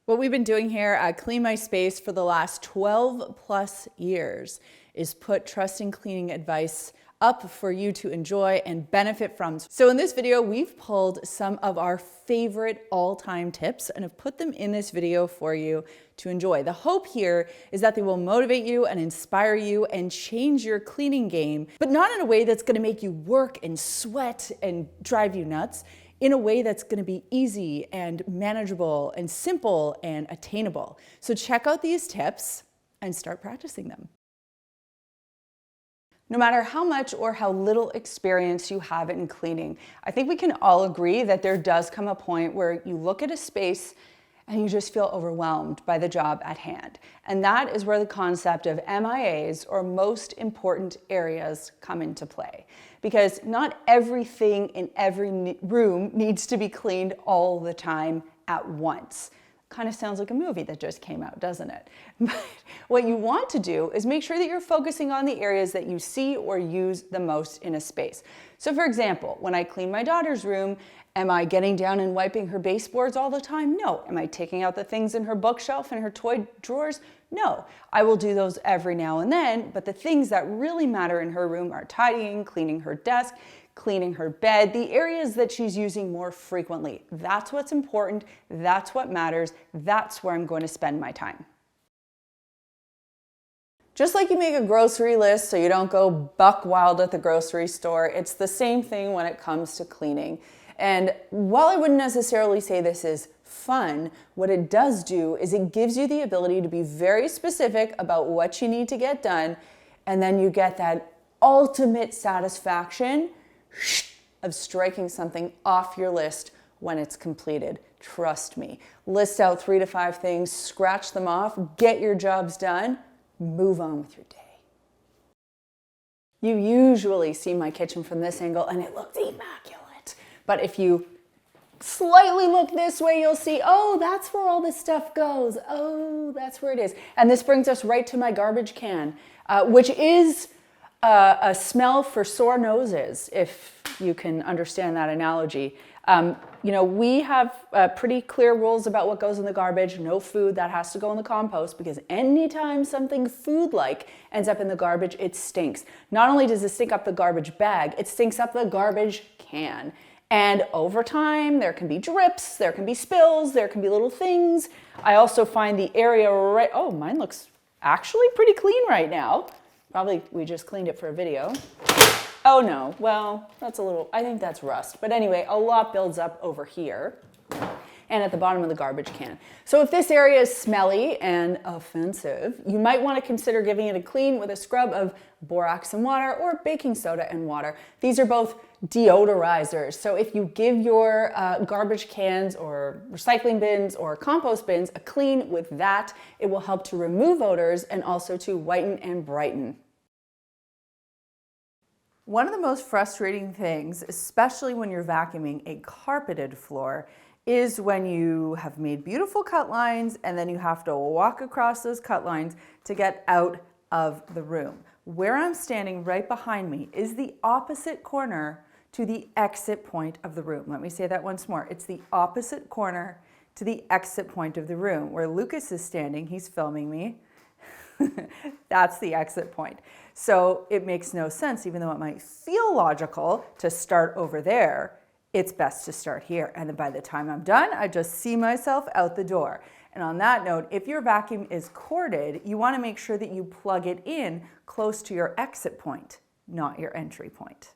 What we've been doing here at Clean My Space for the last 12 plus years is put trusting cleaning advice up for you to enjoy and benefit from. So in this video, we've pulled some of our favorite all-time tips and have put them in this video for you to enjoy. The hope here is that they will motivate you and inspire you and change your cleaning game, but not in a way that's gonna make you work and sweat and drive you nuts, in a way that's gonna be easy and manageable and simple and attainable. So check out these tips and start practicing them. No matter how much or how little experience you have in cleaning, I think we can all agree that there does come a point where you look at a space and you just feel overwhelmed by the job at hand. And that is where the concept of MIAs, or most important areas, come into play. Because not everything in every room needs to be cleaned all the time at once. Kind of sounds like a movie that just came out, doesn't it? But what you want to do is make sure that you're focusing on the areas that you see or use the most in a space. So for example, when I clean my daughter's room, am I getting down and wiping her baseboards all the time? No. Am I taking out the things in her bookshelf and her toy drawers? No. I will do those every now and then, but the things that really matter in her room are tidying, cleaning her desk, cleaning her bed, the areas that she's using more frequently. That's what's important, that's what matters, that's where I'm going to spend my time. Just like you make a grocery list so you don't go buck wild at the grocery store, it's the same thing when it comes to cleaning. And while I wouldn't necessarily say this is fun, what it does do is it gives you the ability to be very specific about what you need to get done, and then you get that ultimate satisfaction of striking something off your list when it's completed. Trust me. List out 3 to 5 things, scratch them off, get your jobs done, move on with your day. You usually see my kitchen from this angle and it looks immaculate. But if you slightly look this way, you'll see, oh, that's where all this stuff goes. Oh, that's where it is. And this brings us right to my garbage can, which is a smell for sore noses, if you can understand that analogy. You know, we have pretty clear rules about what goes in the garbage. No food, that has to go in the compost, because anytime something food-like ends up in the garbage, it stinks. Not only does it stink up the garbage bag, it stinks up the garbage can. And over time, there can be drips, there can be spills, there can be little things. I also find the area right, oh, mine looks actually pretty clean right now. Probably we just cleaned it for a video. Oh no, well, that's a little, I think that's rust. But anyway, a lot builds up over here and at the bottom of the garbage can. So if this area is smelly and offensive, you might want to consider giving it a clean with a scrub of borax and water or baking soda and water. These are both deodorizers. So if you give your garbage cans or recycling bins or compost bins a clean with that, it will help to remove odors and also to whiten and brighten. One of the most frustrating things, especially when you're vacuuming a carpeted floor, is when you have made beautiful cut lines and then you have to walk across those cut lines to get out of the room. Where I'm standing right behind me is the opposite corner to the exit point of the room. Let me say that once more. It's the opposite corner to the exit point of the room. Where Lucas is standing, he's filming me. That's the exit point. So it makes no sense, even though it might feel logical to start over there, it's best to start here. And then by the time I'm done, I just see myself out the door. And on that note, if your vacuum is corded, you want to make sure that you plug it in close to your exit point, not your entry point.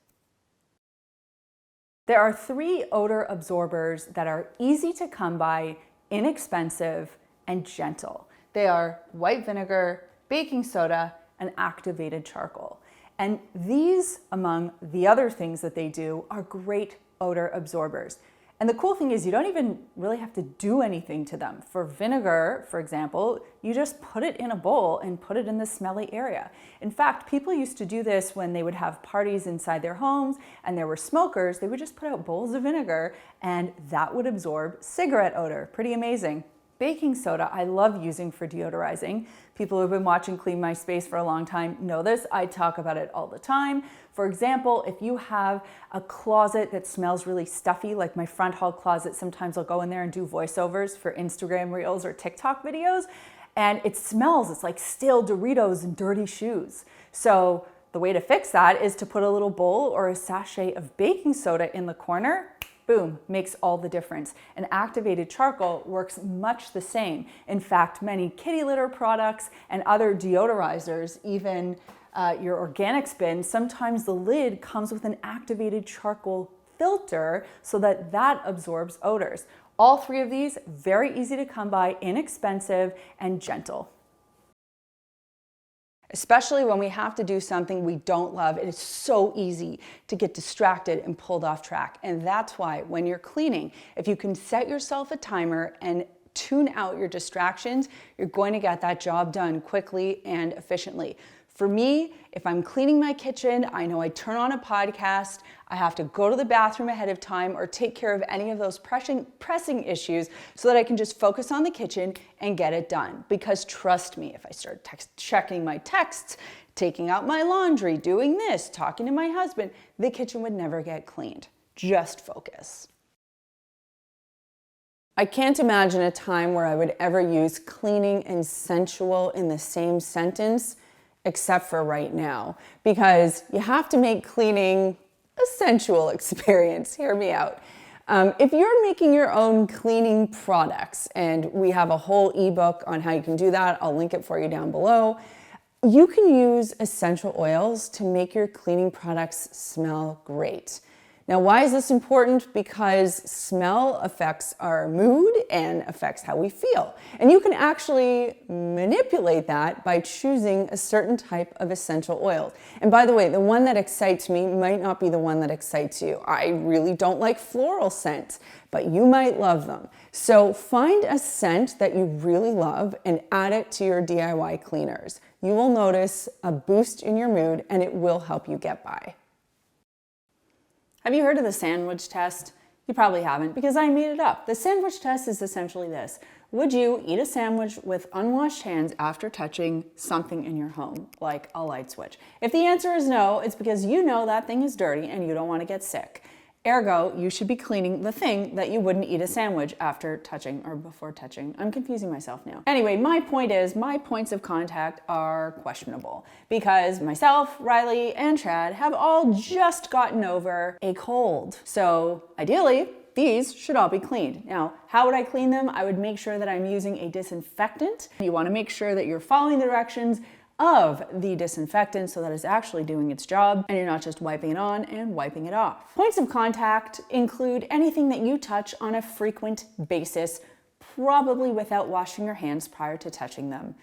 There are 3 odor absorbers that are easy to come by, inexpensive, and gentle. They are white vinegar, baking soda, and activated charcoal. And these, among the other things that they do, are great odor absorbers. And the cool thing is you don't even really have to do anything to them. For vinegar, for example, you just put it in a bowl and put it in the smelly area. In fact, people used to do this when they would have parties inside their homes and there were smokers. They would just put out bowls of vinegar and that would absorb cigarette odor. Pretty amazing. Baking soda I love using for deodorizing. People who have been watching Clean My Space for a long time know this. I talk about it all the time. For example, if you have a closet that smells really stuffy, like my front hall closet, sometimes I'll go in there and do voiceovers for Instagram Reels or TikTok videos, and it smells, it's like stale Doritos and dirty shoes. So the way to fix that is to put a little bowl or a sachet of baking soda in the corner. Boom, makes all the difference. And activated charcoal works much the same. In fact, many kitty litter products and other deodorizers, even your organics bin, sometimes the lid comes with an activated charcoal filter so that that absorbs odors. All three of these, very easy to come by, inexpensive, and gentle. Especially when we have to do something we don't love, it is so easy to get distracted and pulled off track. And that's why when you're cleaning, if you can set yourself a timer and tune out your distractions, you're going to get that job done quickly and efficiently. For me, if I'm cleaning my kitchen, I know I turn on a podcast, I have to go to the bathroom ahead of time or take care of any of those pressing issues so that I can just focus on the kitchen and get it done. Because trust me, if I start checking my texts, taking out my laundry, doing this, talking to my husband, the kitchen would never get cleaned. Just focus. I can't imagine a time where I would ever use cleaning and sensual in the same sentence, except for right now, because you have to make cleaning a sensual experience. Hear me out. If you're making your own cleaning products, and we have a whole ebook on how you can do that, I'll link it for you down below, you can use essential oils to make your cleaning products smell great. Now, why is this important? Because smell affects our mood and affects how we feel. And you can actually manipulate that by choosing a certain type of essential oil. And by the way, the one that excites me might not be the one that excites you. I really don't like floral scents, but you might love them. So find a scent that you really love and add it to your DIY cleaners. You will notice a boost in your mood and it will help you get by. Have you heard of the sandwich test? You probably haven't because I made it up. The sandwich test is essentially this. Would you eat a sandwich with unwashed hands after touching something in your home, like a light switch? If the answer is no, it's because you know that thing is dirty and you don't want to get sick. Ergo, you should be cleaning the thing that you wouldn't eat a sandwich after touching or before touching. I'm confusing myself now. Anyway, my point is my points of contact are questionable because myself, Riley, and Chad have all just gotten over a cold. So ideally, these should all be cleaned. Now, how would I clean them? I would make sure that I'm using a disinfectant. You want to make sure that you're following the directions of the disinfectant so that it's actually doing its job and you're not just wiping it on and wiping it off. Points of contact include anything that you touch on a frequent basis, probably without washing your hands prior to touching them.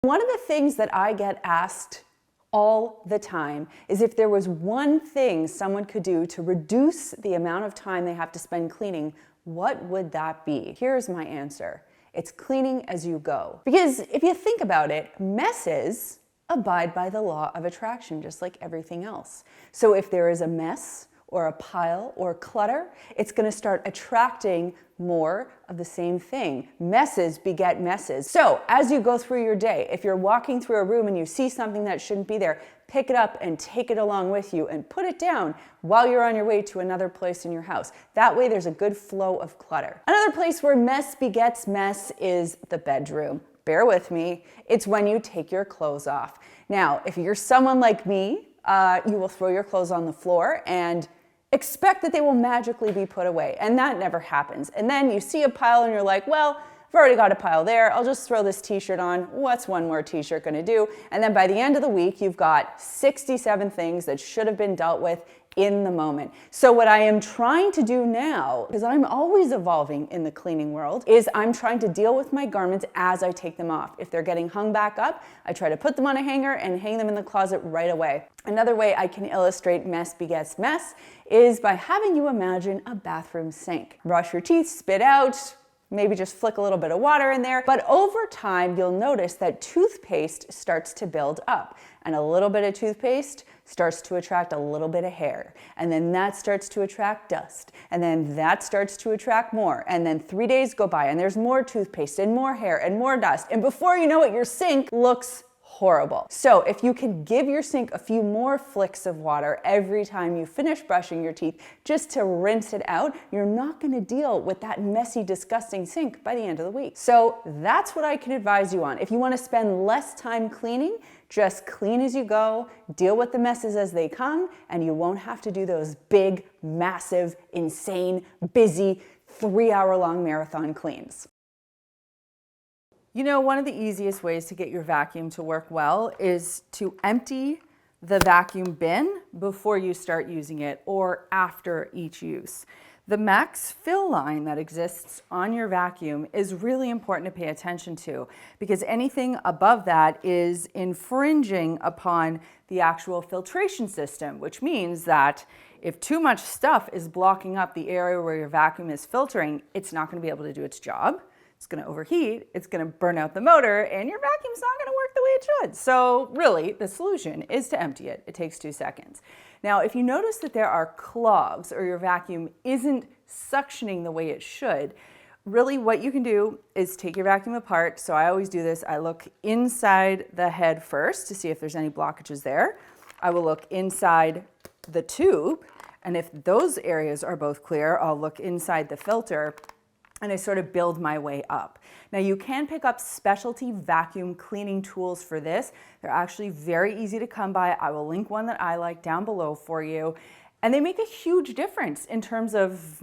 One of the things that I get asked all the time is if there was one thing someone could do to reduce the amount of time they have to spend cleaning, what would that be? Here's my answer. It's cleaning as you go. Because if you think about it, messes abide by the law of attraction, just like everything else. So if there is a mess or a pile or clutter, it's gonna start attracting more of the same thing. Messes beget messes. So as you go through your day, if you're walking through a room and you see something that shouldn't be there, pick it up and take it along with you and put it down while you're on your way to another place in your house. That way there's a good flow of clutter. Another place where mess begets mess is the bedroom. Bear with me, it's when you take your clothes off. Now, if you're someone like me, you will throw your clothes on the floor and expect that they will magically be put away, and that never happens. And then you see a pile and you're like, well, I've already got a pile there, I'll just throw this t-shirt on. What's one more t-shirt gonna do? And then by the end of the week, you've got 67 things that should have been dealt with in the moment. So what I am trying to do now, because I'm always evolving in the cleaning world, is I'm trying to deal with my garments as I take them off. If they're getting hung back up, I try to put them on a hanger and hang them in the closet right away. Another way I can illustrate mess begets mess is by having you imagine a bathroom sink. Brush your teeth, spit out, maybe just flick a little bit of water in there. But over time, you'll notice that toothpaste starts to build up. And a little bit of toothpaste starts to attract a little bit of hair, and then that starts to attract dust, and then that starts to attract more, and then 3 days go by and there's more toothpaste and more hair and more dust, and before you know it, your sink looks horrible. So if you can give your sink a few more flicks of water every time you finish brushing your teeth just to rinse it out, you're not going to deal with that messy, disgusting sink by the end of the week. So that's what I can advise you on. If you want to spend less time cleaning, just clean as you go, deal with the messes as they come, and you won't have to do those big, massive, insane, busy, 3-hour-long marathon cleans. You know, one of the easiest ways to get your vacuum to work well is to empty the vacuum bin before you start using it or after each use. The max fill line that exists on your vacuum is really important to pay attention to, because anything above that is infringing upon the actual filtration system, which means that if too much stuff is blocking up the area where your vacuum is filtering, it's not going to be able to do its job. It's going to overheat, it's going to burn out the motor, and your vacuum's not going to work the way it should. So really, the solution is to empty it. It takes 2 seconds. Now, if you notice that there are clogs or your vacuum isn't suctioning the way it should, really what you can do is take your vacuum apart. So I always do this. I look inside the head first to see if there's any blockages there. I will look inside the tube, and if those areas are both clear, I'll look inside the filter, and I sort of build my way up. Now you can pick up specialty vacuum cleaning tools for this. They're actually very easy to come by. I will link one that I like down below for you. And they make a huge difference in terms of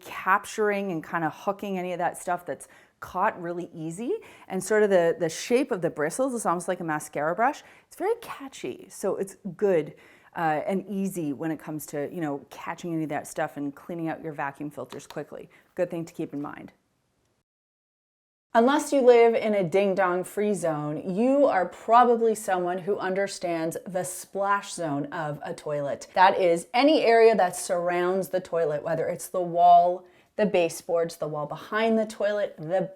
capturing and kind of hooking any of that stuff that's caught really easy. And sort of the shape of the bristles is almost like a mascara brush. It's very catchy, so it's good and easy when it comes to, catching any of that stuff and cleaning out your vacuum filters quickly. Good thing to keep in mind. Unless you live in a ding-dong free zone, you are probably someone who understands the splash zone of a toilet. That is any area that surrounds the toilet, whether it's the wall, the baseboards, the wall behind the toilet, the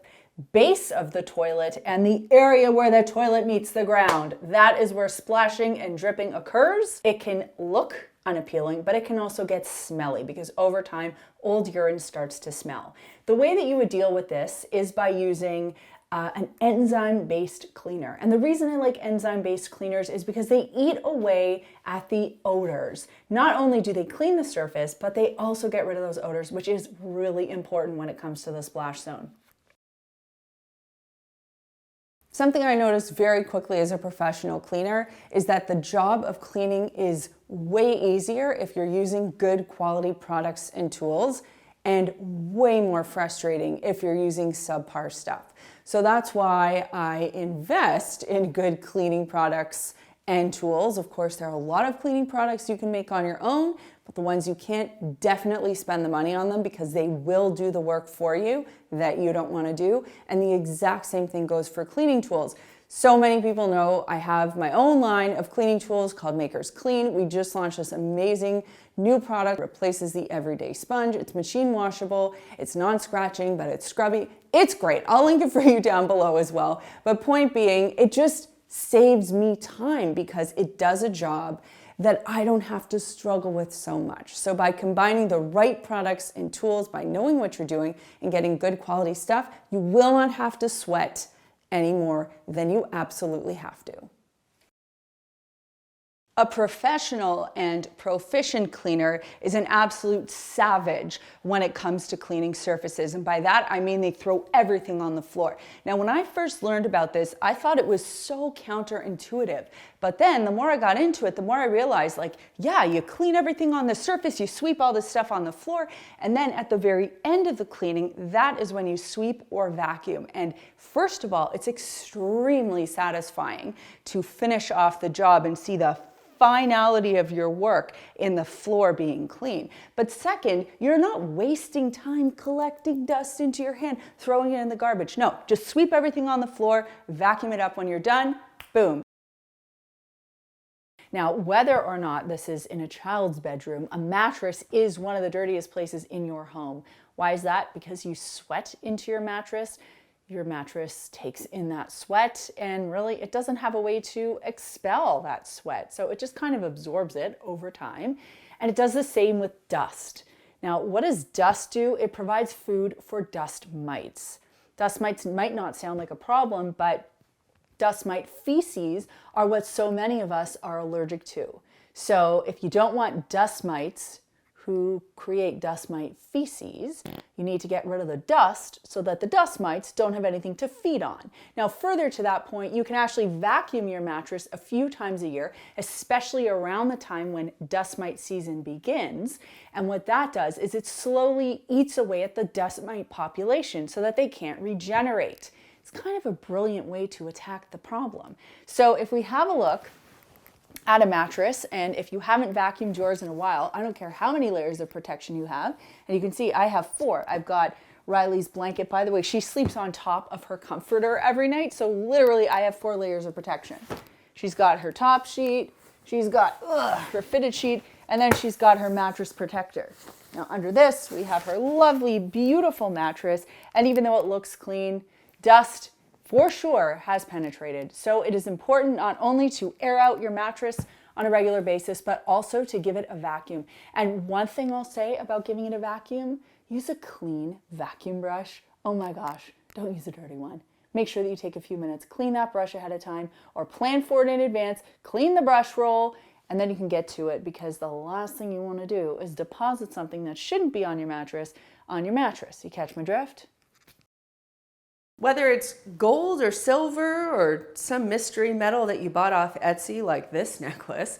base of the toilet, and the area where the toilet meets the ground. That is where splashing and dripping occurs. It can look unappealing, but it can also get smelly because over time, old urine starts to smell. The way that you would deal with this is by using an enzyme-based cleaner. And the reason I like enzyme-based cleaners is because they eat away at the odors. Not only do they clean the surface, but they also get rid of those odors, which is really important when it comes to the splash zone. Something I noticed very quickly as a professional cleaner is that the job of cleaning is way easier if you're using good quality products and tools, and way more frustrating if you're using subpar stuff. So that's why I invest in good cleaning products and tools. Of course, there are a lot of cleaning products you can make on your own, but the ones you can't, definitely spend the money on them because they will do the work for you that you don't want to do. And the exact same thing goes for cleaning tools. So many people know I have my own line of cleaning tools called Makers Clean. We just launched this amazing new product. It replaces the everyday sponge. It's machine washable. It's non-scratching, but it's scrubby. It's great. I'll link it for you down below as well. But point being, it just saves me time because it does a job that I don't have to struggle with so much. So by combining the right products and tools, by knowing what you're doing and getting good quality stuff, you will not have to sweat any more than you absolutely have to. A professional and proficient cleaner is an absolute savage when it comes to cleaning surfaces. And by that, I mean they throw everything on the floor. Now, when I first learned about this, I thought it was so counterintuitive. But then the more I got into it, the more I realized, yeah, you clean everything on the surface, you sweep all this stuff on the floor, and then at the very end of the cleaning, that is when you sweep or vacuum. And first of all, it's extremely satisfying to finish off the job and see the finality of your work in the floor being clean. But second, you're not wasting time collecting dust into your hand, throwing it in the garbage. No, just sweep everything on the floor, vacuum it up when you're done, boom. Now, whether or not this is in a child's bedroom, a mattress is one of the dirtiest places in your home. Why is that? Because you sweat into your mattress. your mattress takes in that sweat, and really it doesn't have a way to expel that sweat. So it just kind of absorbs it over time. And it does the same with dust. Now, what does dust do? It provides food for dust mites. Dust mites might not sound like a problem, but dust mite feces are what so many of us are allergic to. So if you don't want dust mites who create dust mite feces, you need to get rid of the dust so that the dust mites don't have anything to feed on. Now, further to that point, you can actually vacuum your mattress a few times a year, especially around the time when dust mite season begins. And what that does is it slowly eats away at the dust mite population so that they can't regenerate. It's kind of a brilliant way to attack the problem. So if we have a look at a mattress, and if you haven't vacuumed yours in a while, I don't care how many layers of protection you have, and you can see I have 4. I've got Riley's blanket, by the way, she sleeps on top of her comforter every night, so literally I have 4 layers of protection. She's got her top sheet, she's got her fitted sheet, and then she's got her mattress protector. Now under this, we have her lovely, beautiful mattress, and even though it looks clean, dust for sure has penetrated. So it is important not only to air out your mattress on a regular basis, but also to give it a vacuum. And one thing I'll say about giving it a vacuum, use a clean vacuum brush. Oh my gosh, don't use a dirty one. Make sure that you take a few minutes, clean that brush ahead of time, or plan for it in advance, clean the brush roll, and then you can get to it, because the last thing you want to do is deposit something that shouldn't be on your mattress on your mattress. You catch my drift? Whether it's gold or silver or some mystery metal that you bought off Etsy, like this necklace,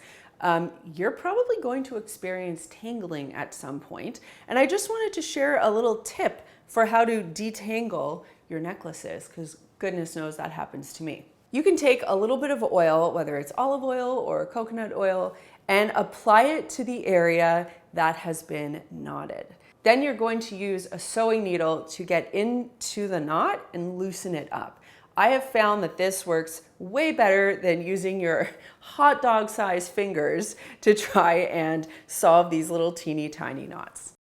you're probably going to experience tangling at some point. And I just wanted to share a little tip for how to detangle your necklaces, because goodness knows that happens to me. You can take a little bit of oil, whether it's olive oil or coconut oil, and apply it to the area that has been knotted. Then you're going to use a sewing needle to get into the knot and loosen it up. I have found that this works way better than using your hot dog sized fingers to try and solve these little teeny tiny knots.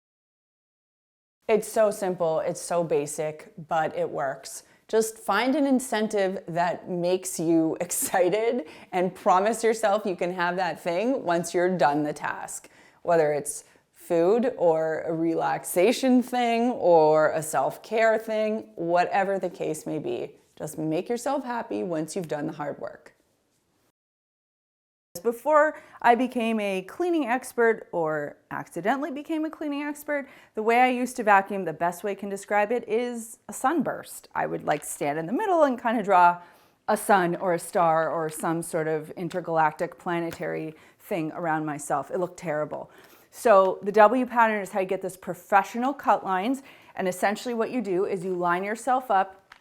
It's so simple, it's so basic, but it works. Just find an incentive that makes you excited and promise yourself you can have that thing once you're done the task. Whether it's food or a relaxation thing or a self-care thing, whatever the case may be. Just make yourself happy once you've done the hard work. Before I became a cleaning expert or accidentally became a cleaning expert, the way I used to vacuum, the best way I can describe it is a sunburst. I would like stand in the middle and kind of draw a sun or a star or some sort of intergalactic planetary thing around myself. It looked terrible. So the W pattern is how you get this professional cut lines, and essentially what you do is you line yourself up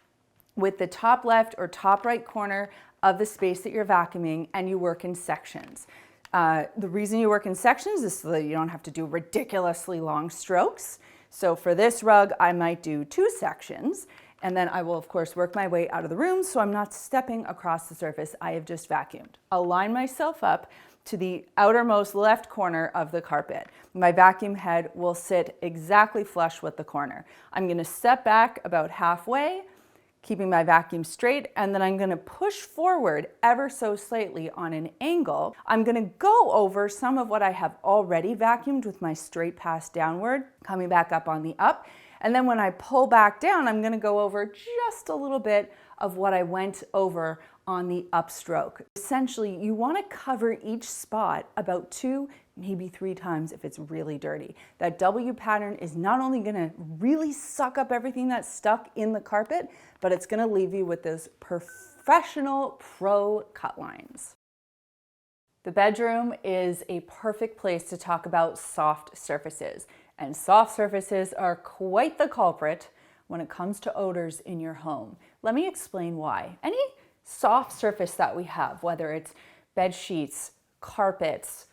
with the top left or top right corner of the space that you're vacuuming, and you work in sections. The reason you work in sections is so that you don't have to do ridiculously long strokes. So for this rug, I might do 2 sections, and then I will of course work my way out of the room so I'm not stepping across the surface I have just vacuumed. I'll line myself up to the outermost left corner of the carpet. My vacuum head will sit exactly flush with the corner. I'm gonna step back about halfway, keeping my vacuum straight, and then I'm gonna push forward ever so slightly on an angle. I'm gonna go over some of what I have already vacuumed with my straight pass downward, coming back up on the up. And then when I pull back down, I'm gonna go over just a little bit of what I went over on the upstroke. Essentially, you wanna cover each spot about 2, maybe 3 times if it's really dirty. That W pattern is not only gonna really suck up everything that's stuck in the carpet, but it's gonna leave you with those professional pro cut lines. The bedroom is a perfect place to talk about soft surfaces. And soft surfaces are quite the culprit when it comes to odors in your home. Let me explain why. Any soft surface that we have, whether it's bed sheets, carpets,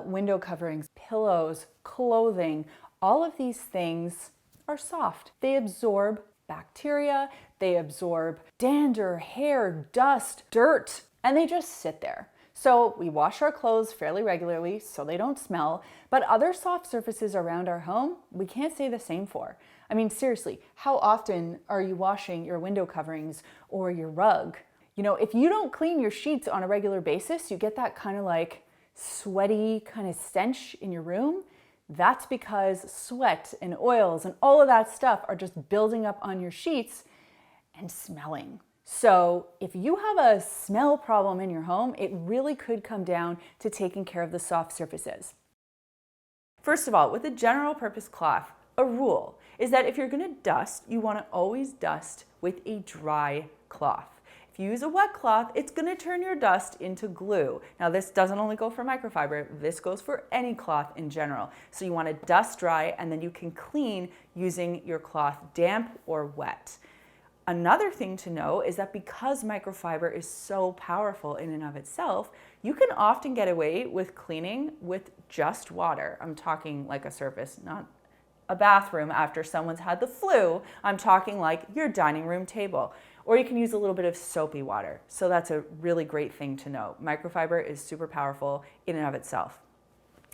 window coverings, pillows, clothing, all of these things are soft. They absorb bacteria, they absorb dander, hair, dust, dirt, and they just sit there. So we wash our clothes fairly regularly so they don't smell, but other soft surfaces around our home, we can't say the same for. I mean, seriously, how often are you washing your window coverings or your rug? You know, if you don't clean your sheets on a regular basis, you get that kind of like sweaty kind of stench in your room. That's because sweat and oils and all of that stuff are just building up on your sheets and smelling. So if you have a smell problem in your home, it really could come down to taking care of the soft surfaces. First of all, with a general purpose cloth, a rule is that if you're going to dust, you want to always dust with a dry cloth. If you use a wet cloth, it's going to turn your dust into glue. Now, this doesn't only go for microfiber, this goes for any cloth in general. So you want to dust dry, and then you can clean using your cloth damp or wet. Another thing to know is that because microfiber is so powerful in and of itself, you can often get away with cleaning with just water. I'm talking like a surface, not a bathroom after someone's had the flu. I'm talking like your dining room table. Or you can use a little bit of soapy water. So that's a really great thing to know. Microfiber is super powerful in and of itself.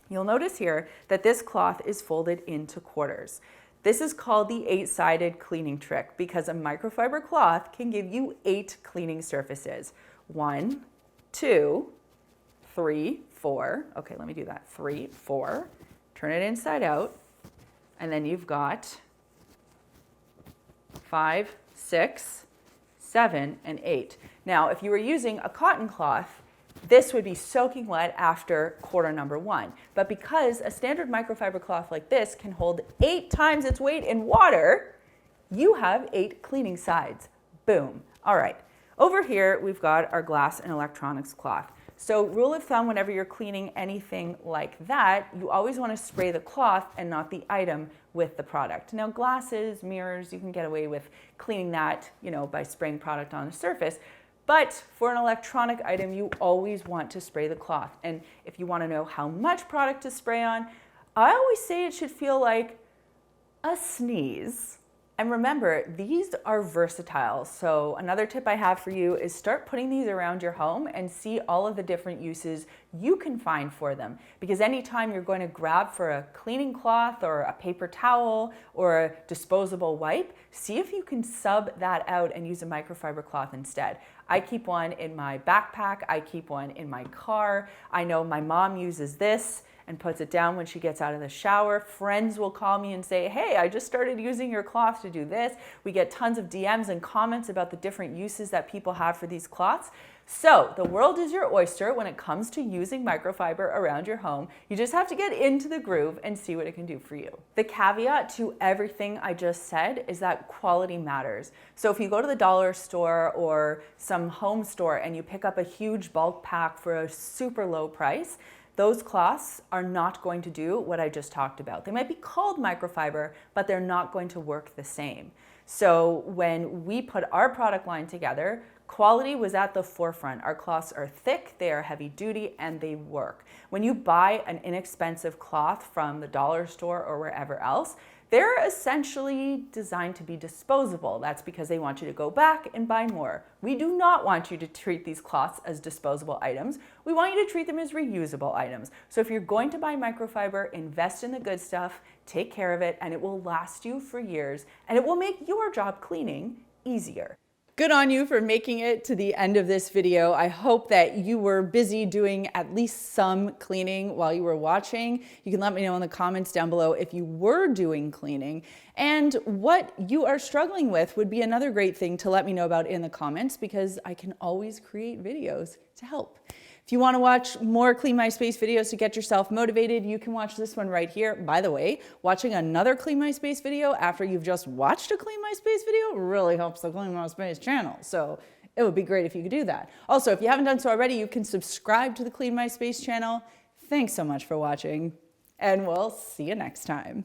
You'll notice here that this cloth is folded into quarters. This is called the 8-sided cleaning trick because a microfiber cloth can give you 8 cleaning surfaces. 1, 2, 3, 4. Okay, let me do that. 3, 4. Turn it inside out. And then you've got 5, 6, 7, and 8. Now, if you were using a cotton cloth, this would be soaking wet after quarter number 1. But because a standard microfiber cloth like this can hold 8 times its weight in water, you have 8 cleaning sides. Boom. All right. Over here, we've got our glass and electronics cloth. So rule of thumb, whenever you're cleaning anything like that, you always want to spray the cloth and not the item with the product. Now, glasses, mirrors, you can get away with cleaning that, by spraying product on a surface. But for an electronic item, you always want to spray the cloth. And if you want to know how much product to spray on, I always say it should feel like a sneeze. And remember, these are versatile. So another tip I have for you is start putting these around your home and see all of the different uses you can find for them. Because anytime you're going to grab for a cleaning cloth or a paper towel or a disposable wipe, see if you can sub that out and use a microfiber cloth instead. I keep one in my backpack. I keep one in my car. I know my mom uses this and puts it down when she gets out of the shower. Friends will call me and say, hey, I just started using your cloth to do this. We get tons of DMs and comments about the different uses that people have for these cloths. So the world is your oyster when it comes to using microfiber around your home. You just have to get into the groove and see what it can do for you. The caveat to everything I just said is that quality matters. So if you go to the dollar store or some home store and you pick up a huge bulk pack for a super low price, those cloths are not going to do what I just talked about. They might be called microfiber, but they're not going to work the same. So when we put our product line together, quality was at the forefront. Our cloths are thick, they are heavy duty, and they work. When you buy an inexpensive cloth from the dollar store or wherever else, they're essentially designed to be disposable. That's because they want you to go back and buy more. We do not want you to treat these cloths as disposable items. We want you to treat them as reusable items. So if you're going to buy microfiber, invest in the good stuff, take care of it, and it will last you for years, and it will make your job cleaning easier. Good on you for making it to the end of this video. I hope that you were busy doing at least some cleaning while you were watching. You can let me know in the comments down below if you were doing cleaning, and what you are struggling with would be another great thing to let me know about in the comments, because I can always create videos to help. If you want to watch more Clean My Space videos to get yourself motivated, you can watch this one right here. By the way, watching another Clean My Space video after you've just watched a Clean My Space video really helps the Clean My Space channel. So it would be great if you could do that. Also, if you haven't done so already, you can subscribe to the Clean My Space channel. Thanks so much for watching, and we'll see you next time.